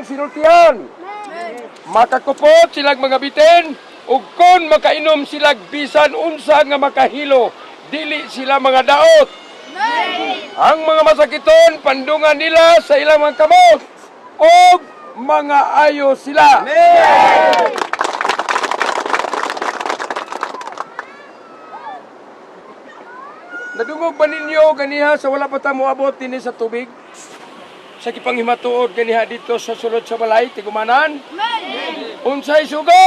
sinultihan. Makakupot silang mga bitin, ug kon makainom silag bisan unsa nga makahilo, dili sila mga daot. Ang mga masakiton, pandungan nila sa ilang mga kamot, ug mga ayo sila. Nadungog ba ninyo ganiha sa wala pa ta moabot dinhi sa tubig? Sa kipanghimatuod ganiha dito sa sulod sa balay, tigumanan? Unsay sugo?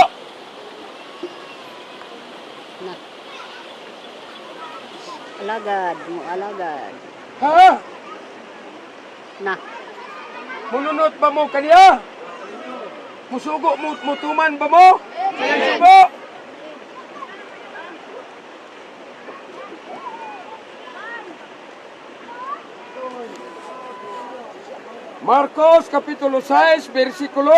Alagad, mo alagad. Ha? Na. Mulunot ba mo kaniya? Musugo mo, mutuman ba mo? Sayang sugo? Marcos Kapitulo 6, versikulo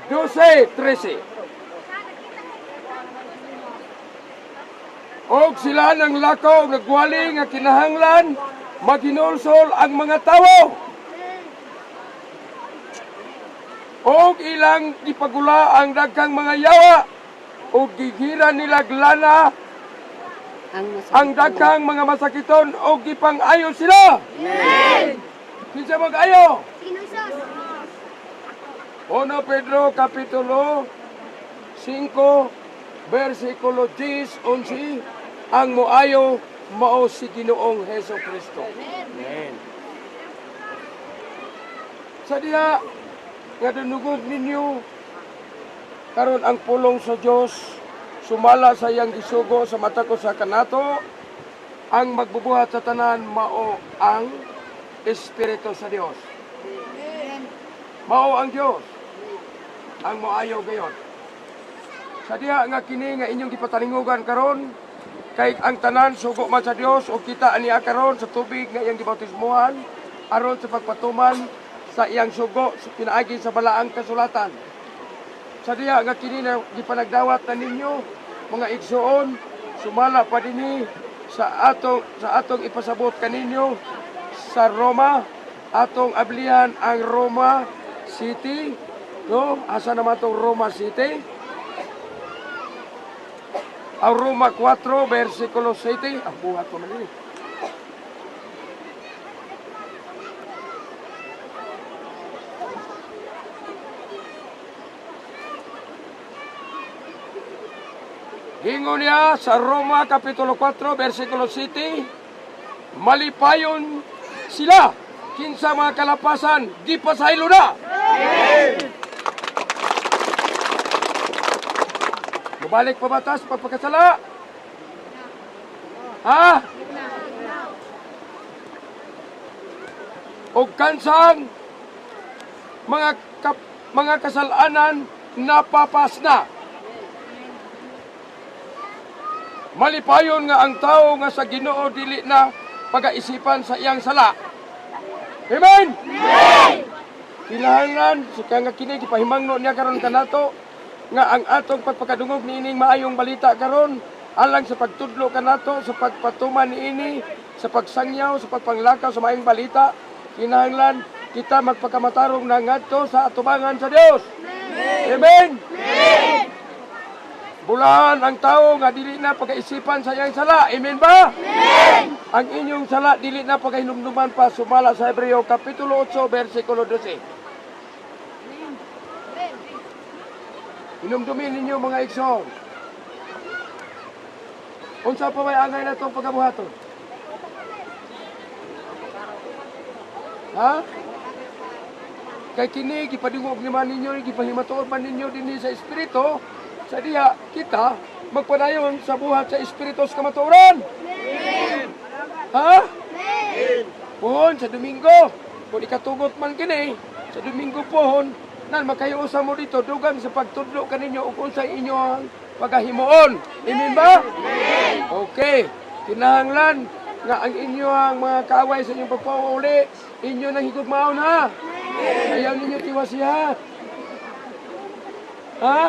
12-13. Og sila ng lakaw nagwali nga kinahanglan maginulsol ang mga tawo. Og ilang ipagula ang daghang mga yawa og gigira nila glana ang daghang mga masakiton og gipang-ayo sila. Amen. Kinsa mag-ayo? 1 Pedro Kapitulo 5, versikulo 10-11, ang moayo mao si Ginoong Hesus Kristo. Amen. Sa diha nga dunugod ninyo karon ang pulong sa Dios sumala sa iyang gisugo sa mata ko sa kanato, ang magbubuhat sa tanan mao ang Espiritu sa Dios. Mao ang Dios ang moayo gayon. Sa diha nga kini nga inyong gipatalingugan karon, kay ang tanan sugo man sa Dios o kita aniya karon sa tubig nga iyang gibautismuhan aron sa pagpatuman sa iyang sugo pinaagi sa balaang kasulatan. Sa diha nga kini na gipanagdawat na ninyo mga igsoon, sumala pa dinhi sa atong ipasabot kaninyo sa Roma, atong ablihan ang Roma City, no? Asa naman itong Roma City? Ang Roma 4, versikulo 7. Ang buhat ko man din. Hingon niya sa Roma Kapitulo 4, versikulo 7, malipayon sila kinsa mga kalapasan di pasaylo na. Mabalik pa batas pagpakasala? Ha? O kansang mga kasalanan napapas na. Malipayon nga ang tao nga sa Ginoo dili na pagaisipan sa iyang sala. Amen. Amen. Kinahanglan sika nga kini gipahimangno niya karon kanato nga ang atong pagpakadungog niining maayong balita karon alang sa pagtudlo kanato sa pagpatuman niini sa pagsangyaw sa pagpanglakaw sa maayong balita. Kinahanglan kita magpakamatarong na ngadto sa atubangan sa Dios. Amen. Amen. Bulahan ang tao nga dili na pagaisipan sa iyang sala. Amen ba? Amen. Ang inyong sala dili na pagahinumduman pa sumala sa Hebreo Kapitulo 8, versikulo 12. Hinumdumin ninyo mga igsoon. Unsa pa may angay na itong pagabuhaton? Ha? Kay kini gipadungog naman ninyo, gipahimatuod man ninyo dinhi sa Espiritu. Sa diha kita magpadayon sa buhat sa Espiritu sa kamatuoran. Amen. Ha? Amen. Pohon sa Domingo, kung ikatugot man kini, sa Domingo pohon, nan makayusa mo dito dugang sa pagtudlo kaninyo ug unsay inyong pagahimuon. Amen ba? Amen. Okay. Kinahanglan nga ang inyong mga kaaway sa inyong pagpauli, inyo nang higugmaon ha. Ayaw ninyo tiwasiha. Ha?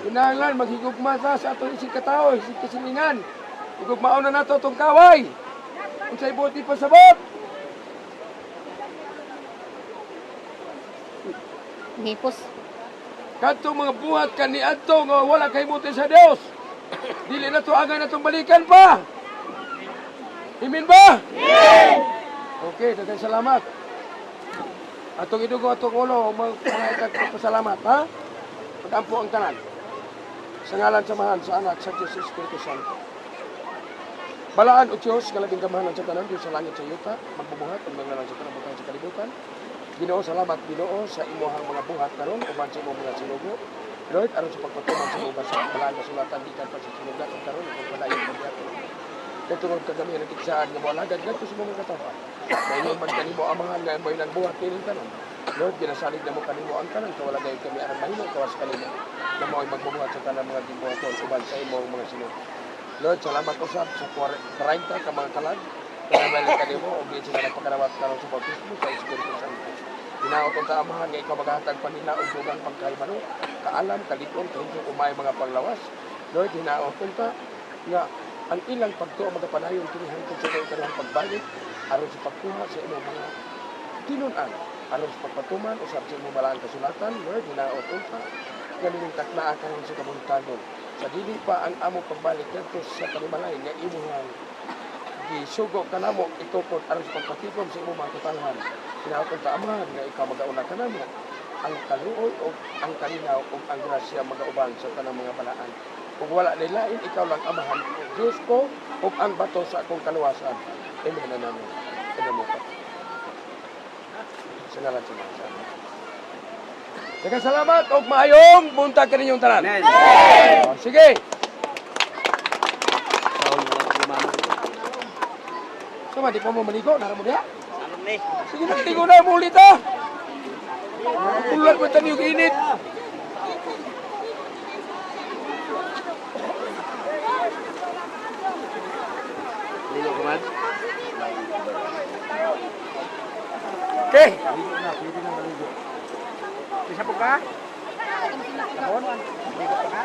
Kinahanglan maghigugma sa atong isig katao, isig kasilingan. Higugmaon na nato itong kaway. Kung sa'y buti pasabot. Hipos. Kadtong mga buhat kaniadto nga wala kay buti sa Dios. Dili na to angay na tong balikan pa. Amen ba? Amen. Okay, daghang salamat. Atong idugo atong ulo mga pasalamat, ha? Pag-ampo ang tanan. Sa ngalan sa Mahan, sa Anak, sa Diyos, sa Espiritu Santo. Balaan o Diyos, kalabing kamahanan sa tanan, Diyos sa langit sa yuta, magbubuhat, ang mga lang sa tanan, butang sa kalibutan. Ginoo, salamat, Ginoo, sa imuhang mga buhat karon uban sa imong mga sinugo. Lord, aron sa pagpatuman sa imong basa, balaan kasulatan, di ka pa sa sinugat, ang karon, ang pagpalayon ng biyato. Katungod ka kami ng tiksaan nga mo alagad gadto sa mga katawa. Dahil man kanimo amahan nga may nagbuhat kining tanan. Lord, ginasalig na mo kanimo ang tanan kawala gayud kami aron mahimo kawas kanimo. Na mo ay magbubuhat sa tanan mga gibuhaton uban sa imong mga sinugo. Lord, salamat usab sa 40 ka mga kalag. Kanabalik kanimo og di sila nagpakarawat karon sa bautismo sa Espiritu Santo. Ginaot ang kaamahan nga ikaw maghatag panila og dugang pagkaymano, kaalam, kalikon, kahit umay mga panglawas. Lord, hinaot ka nga ang ilang pagtuo magapanayon kinihangtod sa kanang pagbalik aron sa pagkuha sa imong mga tinun-an aron sa pagpatuman usab sa imong balaan kasulatan. Lord, hinaot unta ganing taknaa karon sa kabuntagon sa dili pa ang among pagbalik kadto sa panimalay nga imuhang gisugo kanamo itukod aron sa pagpatikom sa imong mga katangan. Hinaot unta amahan nga ikaw magauna kanamo ang kaluoy o ang kalinaw o ang grasya magauban sa tanang mga balaan. Kung wala nilain, ikaw lang amahan. Diyos ko, o ang bato sa akong kaluwasan. Amen na namin. Amen mo pa. Sa ngalan sa mga sana. Daghang salamat o maayong buntag ka ninyong tanan. Amen. Oh, sige. Sama, di pa mo maligo. Nara mo diha? Sige, nagtigo na mo ulit ha. Pulan mo tayo yung init. Ligo ka man? Okay. Pwede na maligo. Isa po ka? Sabon? Ligo ka na?